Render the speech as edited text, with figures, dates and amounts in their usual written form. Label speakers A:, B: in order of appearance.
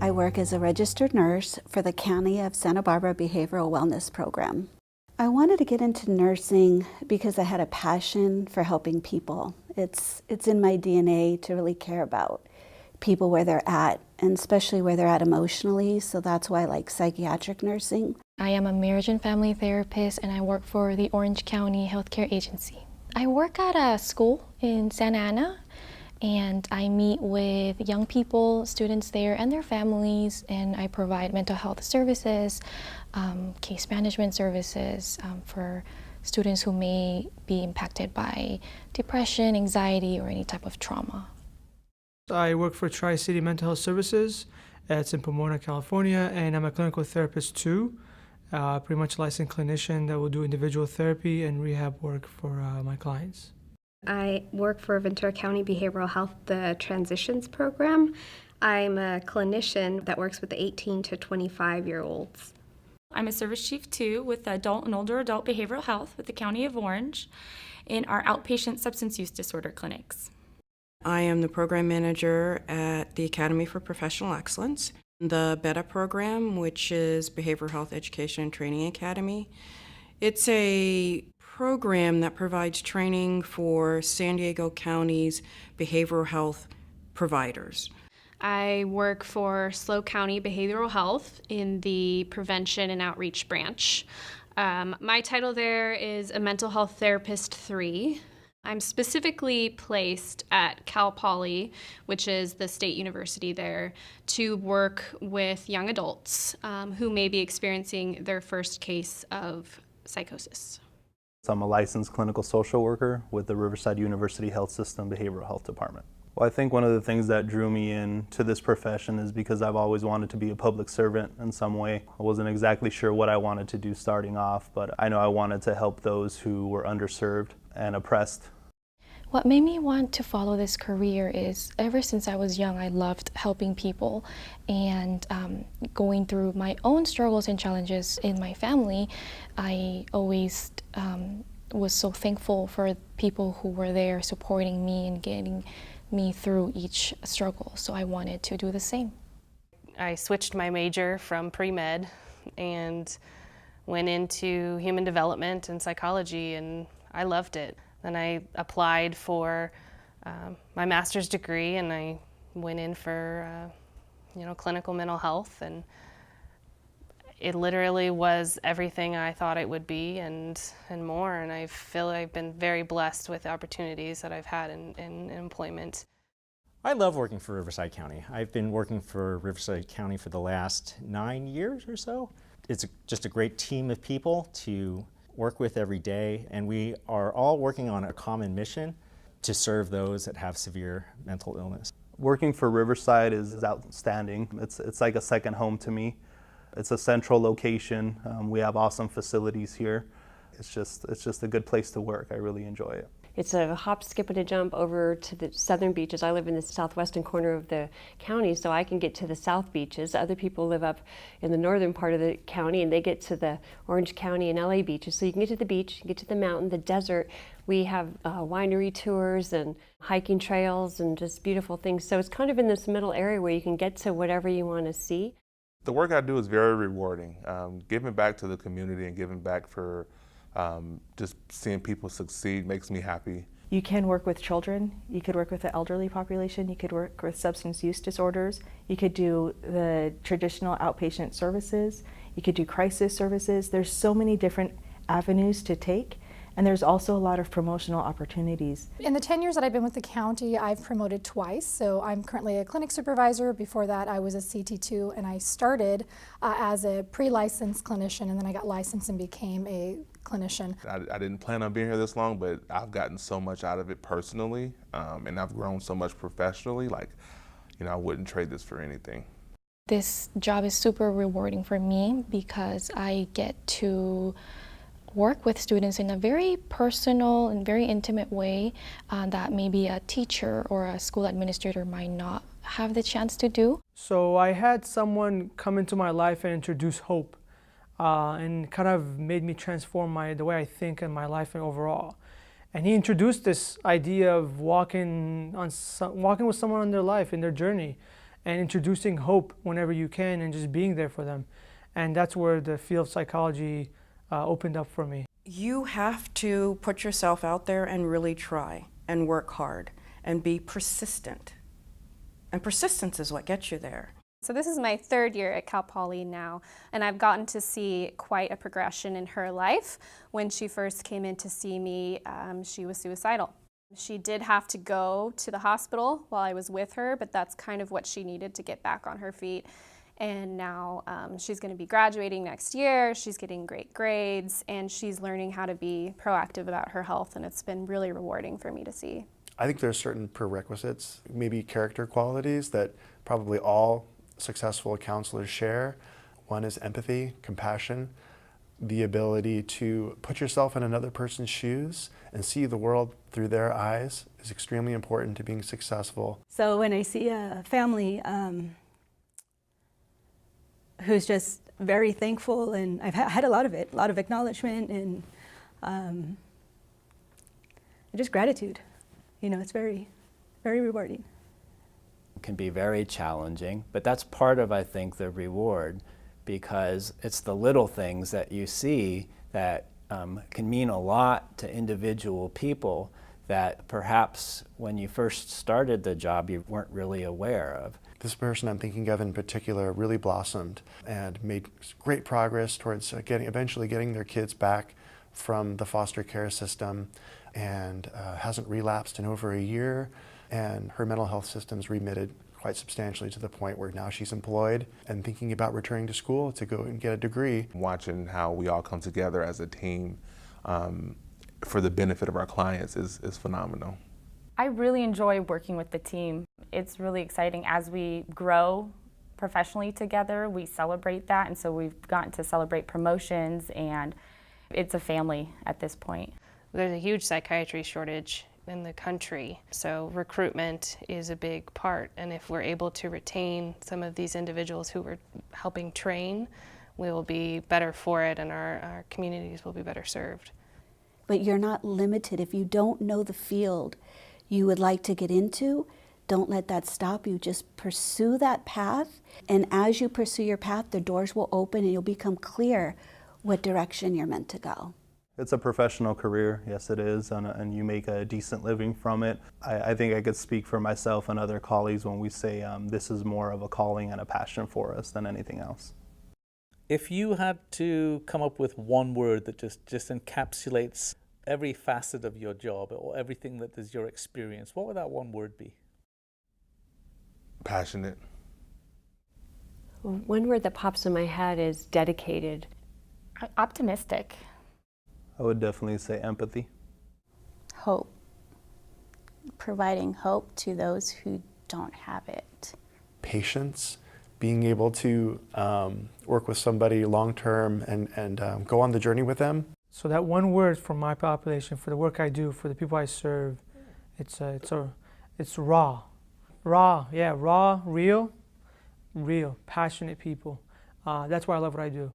A: I work as a registered nurse for the County of Santa Barbara Behavioral Wellness Program. I wanted to get into nursing because I had a passion for helping people. It's in my DNA to really care about people where they're at, and especially where they're at emotionally, so that's why I like psychiatric nursing.
B: I am a marriage and family therapist, and I work for the Orange County Healthcare Agency. I work at a school in Santa Ana, and I meet with young people, students there, and their families, and I provide mental health services, case management services for students who may be impacted by depression, anxiety, or any type of trauma.
C: I work for Tri-City Mental Health Services. It's in Pomona, California, and I'm a clinical therapist too. Pretty much a licensed clinician that will do individual therapy and rehab work for my clients.
D: I work for Ventura County Behavioral Health, the Transitions Program. I'm a clinician that works with the 18 to 25-year-olds.
E: I'm a service chief too with adult and older adult behavioral health with the County of Orange in our outpatient substance use disorder clinics.
F: I am the program manager at the Academy for Professional Excellence, the BETA program, which is Behavioral Health Education and Training Academy. It's a program that provides training for San Diego County's behavioral health providers.
G: I work for SLO County Behavioral Health in the Prevention and Outreach branch. My title there is a Mental Health Therapist 3. I'm specifically placed at Cal Poly, which is the state university there, to work with young adults who may be experiencing their first case of psychosis.
H: So I'm a licensed clinical social worker with the Riverside University Health System Behavioral Health Department. Well, I think one of the things that drew me into this profession is because I've always wanted to be a public servant in some way. I wasn't exactly sure what I wanted to do starting off, but I know I wanted to help those who were underserved and oppressed.
B: What made me want to follow this career is ever since I was young, I loved helping people, and going through my own struggles and challenges in my family, I always was so thankful for people who were there supporting me and getting me through each struggle, so I wanted to do the same.
I: I switched my major from pre-med and went into human development and psychology, and I loved it. Then I applied for my master's degree, and I went in for clinical mental health, and it literally was everything I thought it would be and more, and I feel I've been very blessed with the opportunities that I've had in employment.
J: I love working for Riverside County. I've been working for Riverside County for the last 9 years or so. It's just a great team of people to work with every day, and we are all working on a common mission to serve those that have severe mental illness.
H: Working for Riverside is outstanding. It's like a second home to me. It's a central location. We have awesome facilities here. It's just a good place to work. I really enjoy it.
K: It's a hop, skip, and a jump over to the southern beaches. I live in the southwestern corner of the county, so I can get to the south beaches. Other people live up in the northern part of the county, and they get to the Orange County and LA beaches. So you can get to the beach, you can get to the mountain, the desert. We have winery tours and hiking trails and just beautiful things. So it's kind of in this middle area where you can get to whatever you want to see.
L: The work I do is very rewarding. Giving back to the community and giving back for just seeing people succeed makes me happy.
M: You can work with children, you could work with the elderly population, you could work with substance use disorders, you could do the traditional outpatient services, you could do crisis services. There's so many different avenues to take, and there's also a lot of promotional opportunities.
N: In the 10 years that I've been with the county, I've promoted twice. So I'm currently a clinic supervisor. Before that, I was a CT2, and I started as a pre-licensed clinician, and then I got licensed and became a clinician.
L: I didn't plan on being here this long, but I've gotten so much out of it personally, and I've grown so much professionally. I wouldn't trade this for anything.
B: This job is super rewarding for me because I get to work with students in a very personal and very intimate way that maybe a teacher or a school administrator might not have the chance to do.
C: So I had someone come into my life and introduce hope, and kind of made me transform the way I think in my life and overall. And he introduced this idea of walking with someone in their life, in their journey. and introducing hope whenever you can and just being there for them. And that's where the field of psychology opened up for me.
F: You have to put yourself out there and really try and work hard and be persistent. And persistence is what gets you there.
O: So this is my third year at Cal Poly now, and I've gotten to see quite a progression in her life. When she first came in to see me, she was suicidal. She did have to go to the hospital while I was with her, but that's kind of what she needed to get back on her feet. And now she's going to be graduating next year, she's getting great grades, and she's learning how to be proactive about her health, and it's been really rewarding for me to see.
P: I think there's certain prerequisites, maybe character qualities that probably all successful counselors share. One is empathy, compassion, the ability to put yourself in another person's shoes and see the world through their eyes is extremely important to being successful.
Q: So when I see a family who's just very thankful, and I've had a lot of it, a lot of acknowledgement and just gratitude. You know, it's very, very rewarding.
R: Can be very challenging, but that's part of, I think, the reward, because it's the little things that you see that can mean a lot to individual people that perhaps when you first started the job you weren't really aware of.
P: This person I'm thinking of in particular really blossomed and made great progress towards eventually getting their kids back from the foster care system, and hasn't relapsed in over a year, and her mental health system's remitted quite substantially to the point where now she's employed and thinking about returning to school to go and get a degree.
L: Watching how we all come together as a team for the benefit of our clients is phenomenal.
S: I really enjoy working with the team. It's really exciting. As we grow professionally together, we celebrate that, and so we've gotten to celebrate promotions, and it's a family at this point.
I: There's a huge psychiatry shortage in the country, so recruitment is a big part, and if we're able to retain some of these individuals who we're helping train, we will be better for it, and our communities will be better served.
A: But you're not limited. If you don't know the field you would like to get into, don't let that stop you. Just pursue that path, and as you pursue your path, the doors will open and you'll become clear what direction you're meant to go.
H: It's a professional career, yes it is, and you make a decent living from it. I think I could speak for myself and other colleagues when we say this is more of a calling and a passion for us than anything else.
T: If you had to come up with one word that just encapsulates every facet of your job or everything that is your experience, what would that one word be?
L: Passionate.
K: One word that pops in my head is dedicated.
S: Optimistic.
H: I would definitely say empathy.
U: Hope. Providing hope to those who don't have it.
P: Patience, being able to work with somebody long-term and go on the journey with them.
C: So that one word for my population, for the work I do, for the people I serve, it's raw. Raw, yeah, raw, real, passionate people. That's why I love what I do.